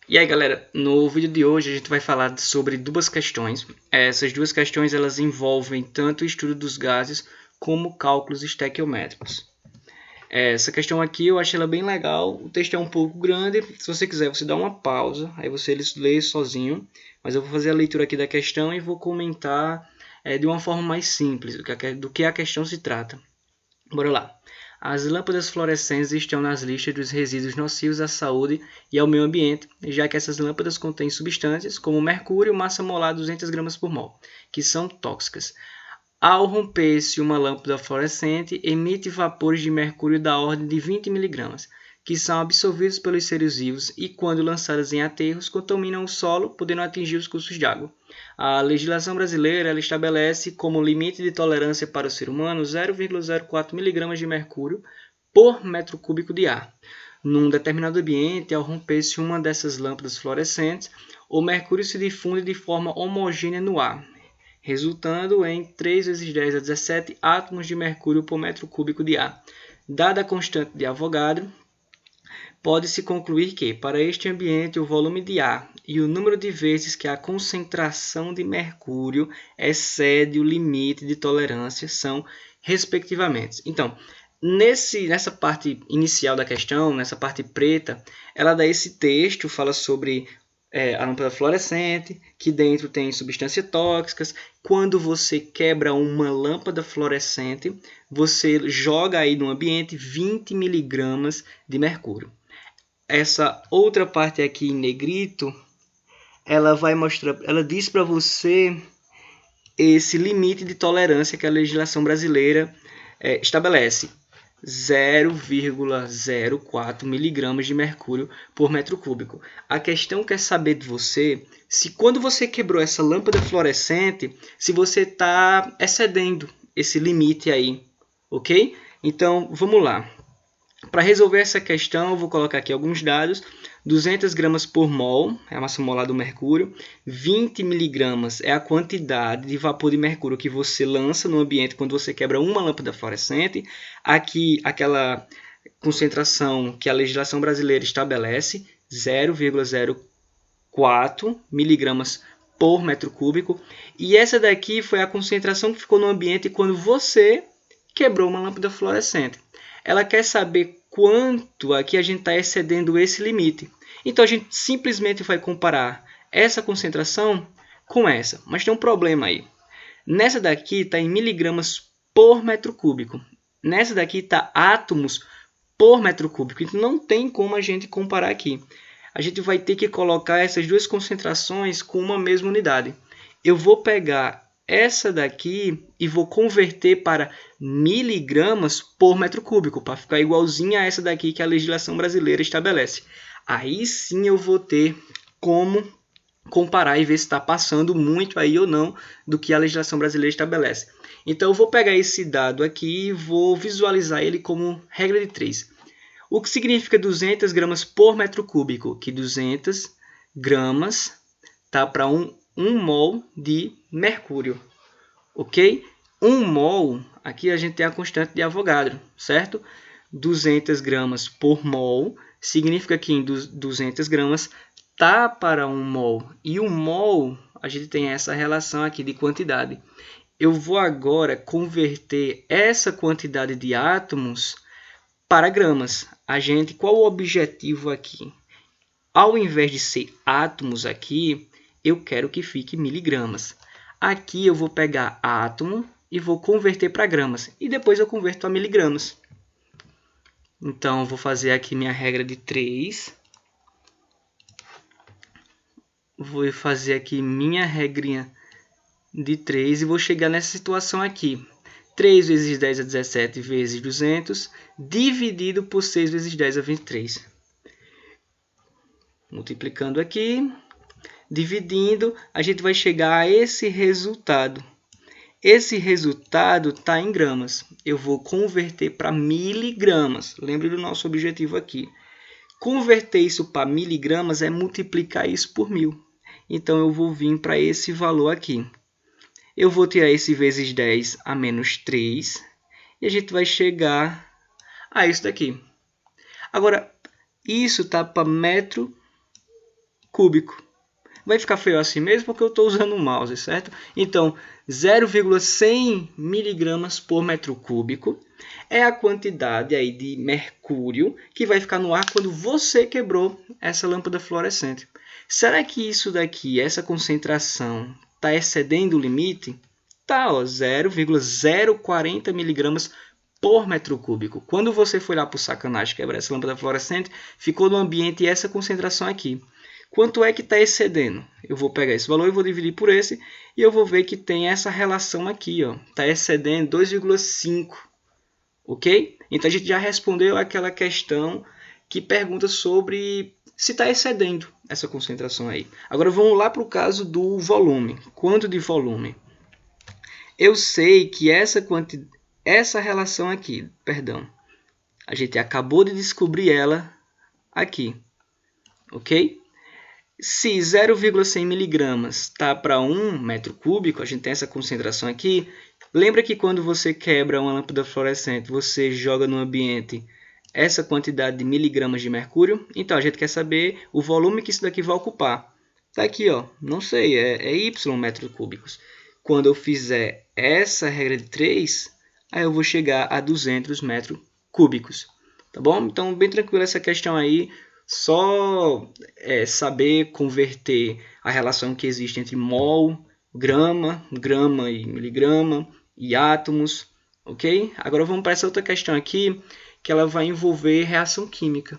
E aí galera, no vídeo de hoje a gente vai falar sobre duas questões. Essas duas questões elas envolvem tanto o estudo dos gases como cálculos estequiométricos. Essa questão aqui eu achei ela bem legal, o texto é um pouco grande, se você quiser você dá uma pausa, aí você lê sozinho, mas eu vou fazer a leitura aqui da questão e vou comentar de uma forma mais simples do que a questão se trata. Bora lá. As lâmpadas fluorescentes estão nas listas dos resíduos nocivos à saúde e ao meio ambiente, já que essas lâmpadas contêm substâncias como mercúrio e massa molar 200 gramas por mol, que são tóxicas. Ao romper-se uma lâmpada fluorescente, emite vapores de mercúrio da ordem de 20 mg, que são absorvidos pelos seres vivos e, quando lançadas em aterros, contaminam o solo, podendo atingir os cursos de água. A legislação brasileira ela estabelece como limite de tolerância para o ser humano 0,04 mg de mercúrio por metro cúbico de ar. Num determinado ambiente, ao romper-se uma dessas lâmpadas fluorescentes, o mercúrio se difunde de forma homogênea no ar, resultando em 3 vezes 10 a 17 átomos de mercúrio por metro cúbico de ar. Dada a constante de Avogadro, pode-se concluir que, para este ambiente, o volume de ar e o número de vezes que a concentração de mercúrio excede o limite de tolerância são, respectivamente. Então, nessa parte inicial da questão, nessa parte preta, ela dá esse texto, fala sobre a lâmpada fluorescente, que dentro tem substâncias tóxicas. Quando você quebra uma lâmpada fluorescente, você joga aí no ambiente 20 mg de mercúrio. Essa outra parte aqui em negrito, ela vai mostrar, ela diz para você esse limite de tolerância que a legislação brasileira estabelece. 0,04 mg de mercúrio por metro cúbico. A questão quer saber de você se quando você quebrou essa lâmpada fluorescente, se você está excedendo esse limite aí, ok? Então, vamos lá. Para resolver essa questão, eu vou colocar aqui alguns dados. 200 gramas por mol é a massa molar do mercúrio. 20 miligramas é a quantidade de vapor de mercúrio que você lança no ambiente quando você quebra uma lâmpada fluorescente. Aqui, aquela concentração que a legislação brasileira estabelece, 0,04 miligramas por metro cúbico. E essa daqui foi a concentração que ficou no ambiente quando você quebrou uma lâmpada fluorescente. Ela quer saber quanto aqui a gente está excedendo esse limite. Então, a gente simplesmente vai comparar essa concentração com essa. Mas tem um problema aí. Nessa daqui está em miligramas por metro cúbico. Nessa daqui está átomos por metro cúbico. Então, não tem como a gente comparar aqui. A gente vai ter que colocar essas duas concentrações com uma mesma unidade. Eu vou pegar essa daqui e vou converter para miligramas por metro cúbico, para ficar igualzinha a essa daqui que a legislação brasileira estabelece. Aí sim eu vou ter como comparar e ver se está passando muito aí ou não do que a legislação brasileira estabelece. Então eu vou pegar esse dado aqui e vou visualizar ele como regra de 3. O que significa 200 gramas por metro cúbico? Que 200 gramas está para 1 mol de mercúrio, ok? 1 mol, aqui a gente tem a constante de Avogadro, certo? 200 gramas por mol significa que em 200 gramas tá para 1 mol. E 1 mol, a gente tem essa relação aqui de quantidade. Eu vou agora converter essa quantidade de átomos para gramas. Qual o objetivo aqui? Ao invés de ser átomos aqui, eu quero que fique miligramas. Aqui eu vou pegar átomo e vou converter para gramas. E depois eu converto a miligramas. Então, eu vou fazer aqui minha regra de 3. Vou fazer aqui minha regrinha de 3 e vou chegar nessa situação aqui. 3 vezes 10 a 17 vezes 200, dividido por 6 vezes 10 a 23. Multiplicando aqui, dividindo, a gente vai chegar a esse resultado. Esse resultado está em gramas. Eu vou converter para miligramas. Lembre do nosso objetivo aqui. Converter isso para miligramas é multiplicar isso por 1000. Então, eu vou vir para esse valor aqui. Eu vou tirar esse vezes 10 a menos 3. E a gente vai chegar a isso daqui. Agora, isso está para metro cúbico. Vai ficar feio assim mesmo porque eu estou usando o mouse, certo? Então, 0,100 miligramas por metro cúbico é a quantidade aí de mercúrio que vai ficar no ar quando você quebrou essa lâmpada fluorescente. Será que isso daqui, essa concentração, está excedendo o limite? Tá, 0,040 miligramas por metro cúbico. Quando você foi lá por sacanagem quebrar essa lâmpada fluorescente, ficou no ambiente essa concentração aqui. Quanto é que está excedendo? Eu vou pegar esse valor e vou dividir por esse, e eu vou ver que tem essa relação aqui, está excedendo 2,5, ok? Então a gente já respondeu aquela questão que pergunta sobre se está excedendo essa concentração aí. Agora vamos lá para o caso do volume. Quanto de volume? Eu sei que essa relação aqui, a gente acabou de descobrir ela aqui, ok? Se 0,100 miligramas está para 1 metro cúbico, a gente tem essa concentração aqui. Lembra que quando você quebra uma lâmpada fluorescente, você joga no ambiente essa quantidade de miligramas de mercúrio? Então, a gente quer saber o volume que isso daqui vai ocupar. Está aqui, não sei, é Y metros cúbicos. Quando eu fizer essa regra de 3, aí eu vou chegar a 200 metros cúbicos. Tá bom? Então, bem tranquilo essa questão aí. Só saber converter a relação que existe entre mol, grama e miligrama e átomos, ok? Agora vamos para essa outra questão aqui, que ela vai envolver reação química.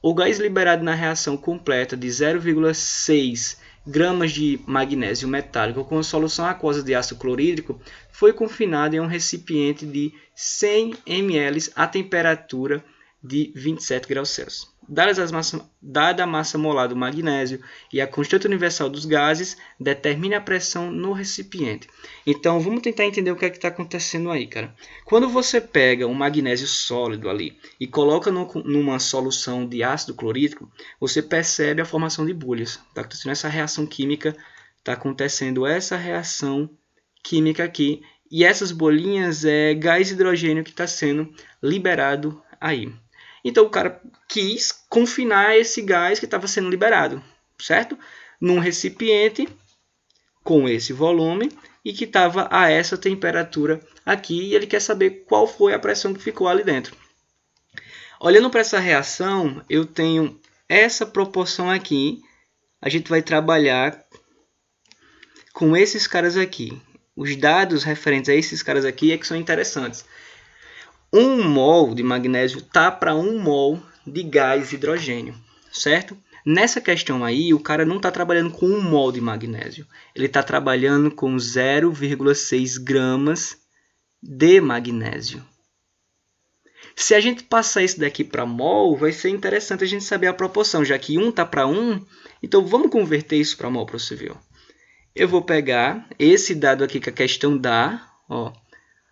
O gás liberado na reação completa de 0,6 gramas de magnésio metálico com solução aquosa de ácido clorídrico foi confinado em um recipiente de 100 ml a temperatura de 27 graus Celsius. Dada a massa molar do magnésio e a constante universal dos gases, determine a pressão no recipiente. Então, vamos tentar entender o que é que está acontecendo aí, cara. Quando você pega um magnésio sólido ali e coloca numa solução de ácido clorídrico, você percebe a formação de bolhas. Está acontecendo essa reação química, está acontecendo essa reação química aqui, e essas bolinhas é gás hidrogênio que está sendo liberado aí. Então, o cara quis confinar esse gás que estava sendo liberado, certo? Num recipiente com esse volume e que estava a essa temperatura aqui. E ele quer saber qual foi a pressão que ficou ali dentro. Olhando para essa reação, eu tenho essa proporção aqui. A gente vai trabalhar com esses caras aqui. Os dados referentes a esses caras aqui é que são interessantes. 1 mol de magnésio está para 1 mol de gás hidrogênio, certo? Nessa questão aí, o cara não está trabalhando com 1 mol de magnésio. Ele está trabalhando com 0,6 gramas de magnésio. Se a gente passar isso daqui para mol, vai ser interessante a gente saber a proporção, já que 1 está para 1. Então, vamos converter isso para mol para você ver. Eu vou pegar esse dado aqui que a questão dá,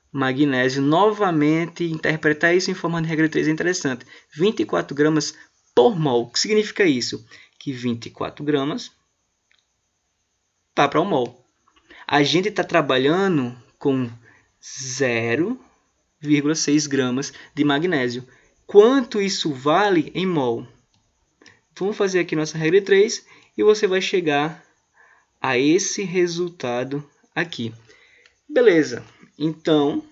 magnésio, novamente, interpretar isso em forma de regra 3 é interessante. 24 gramas por mol. O que significa isso? Que 24 gramas está para 1 mol. A gente está trabalhando com 0,6 gramas de magnésio. Quanto isso vale em mol? Vamos fazer aqui nossa regra 3 e você vai chegar a esse resultado aqui. Beleza. Então,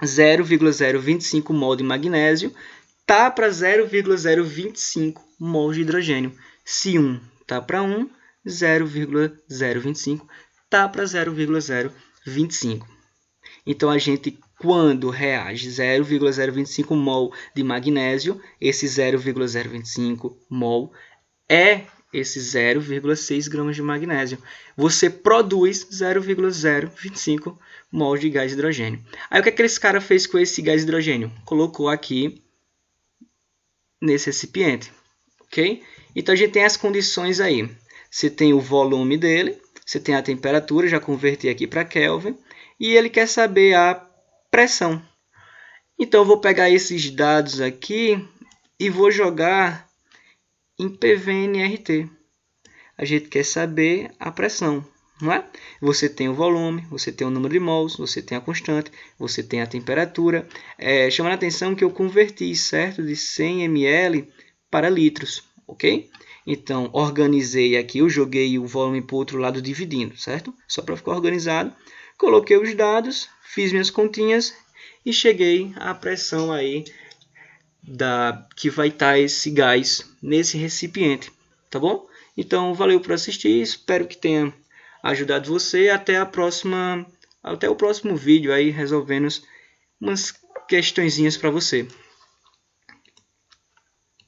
0,025 mol de magnésio está para 0,025 mol de hidrogênio. Se 1 está para 1, 0,025 está para 0,025. Então, a gente, quando reage 0,025 mol de magnésio, esse 0,025 mol é esse 0,6 gramas de magnésio. Você produz 0,025 mol de gás hidrogênio. Aí o que esse cara fez com esse gás hidrogênio? Colocou aqui nesse recipiente, ok? Então a gente tem as condições aí. Você tem o volume dele, você tem a temperatura, já converti aqui para Kelvin, e ele quer saber a pressão. Então eu vou pegar esses dados aqui e vou jogar em PVNRT. A gente quer saber a pressão, não é? Você tem o volume, você tem o número de mols, você tem a constante, você tem a temperatura. Chamando a atenção que eu converti, certo? De 100 ml para litros, ok? Então, organizei aqui, eu joguei o volume para o outro lado dividindo, certo? Só para ficar organizado. Coloquei os dados, fiz minhas continhas e cheguei à pressão aí que vai estar esse gás nesse recipiente, tá bom? Então, valeu por assistir, espero que tenha ajudado você. Até o próximo vídeo aí resolvendo umas questõezinhas para você.